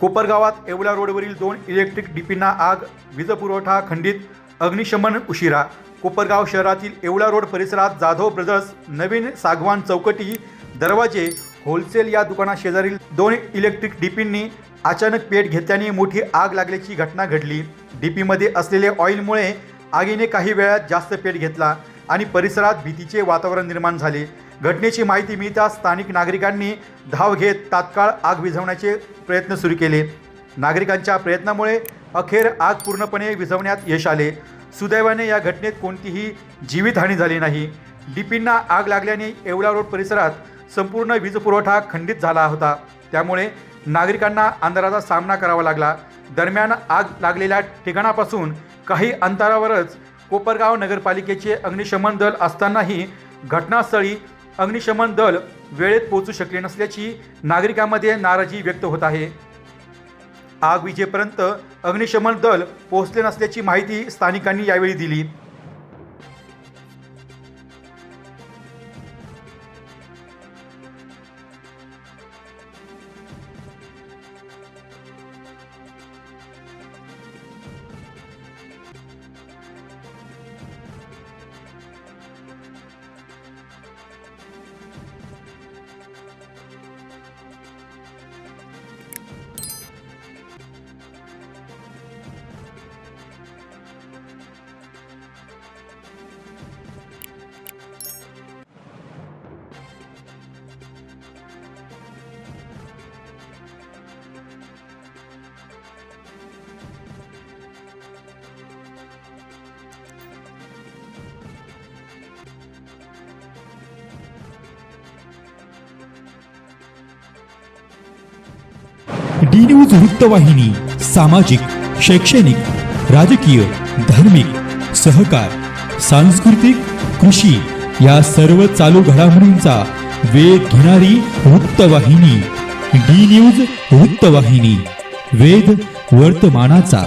कोपरगावात येवला रोडवरील 2 इलेक्ट्रिक डीपींना आग, वीज पुरवठा खंडित, अग्निशमन उशिरा। कोपरगाव शहरातील येवला रोड परिसरात जाधव ब्रदर्स नवीन सागवान चौकटी दरवाजे होलसेल या दुकानाशेजारील 2 इलेक्ट्रिक डीपींनी अचानक पेट घेतल्याने मोठी आग लागल्याची घटना घडली। डीपीमध्ये असलेले ऑइलमुळे आगीने काही वेळात जास्त पेट घेतला आणि परिसरात भीतीचे वातावरण निर्माण झाले। घटनेची माहिती मिळताच स्थानिक नागरिकांनी धाव घेत तात्काळ आग विझवण्याचे प्रयत्न सुरू केले। नागरिकांच्या प्रयत्नामुळे अखेर आग पूर्णपणे विझवण्यात यश आले। सुदैवाने या घटनेत कोणतीही जीवितहानी झाली नाही। डीपींना आग लागल्याने येवला रोड परिसरात संपूर्ण वीज पुरवठा खंडित झाला होता, त्यामुळे नागरिकांना अंधाराचा सामना करावा लागला। दरम्यान आग लागलेल्या ठिकाणापासून काही अंतरावरच कोपरगाव नगरपालिकेचे अग्निशमन दल असतानाही घटनास्थळी अग्निशमन दल वेळेत पोहोचू शकले नसल्याची नागरिकांमध्ये नाराजी व्यक्त होत आहे। आग विझेपर्यंत अग्निशमन दल पोहोचले नसल्याची माहिती स्थानिकांनी यावेळी दिली। डी न्यूज वृत्तवाहिनी सामाजिक, शैक्षणिक, राजकीय, धार्मिक, सहकार, सांस्कृतिक, कृषी या सर्व चालू घडामोडींचा वेध घेणारी वृत्तवाहिनी डी न्यूज वृत्तवाहिनी, वेध वर्तमानाचा।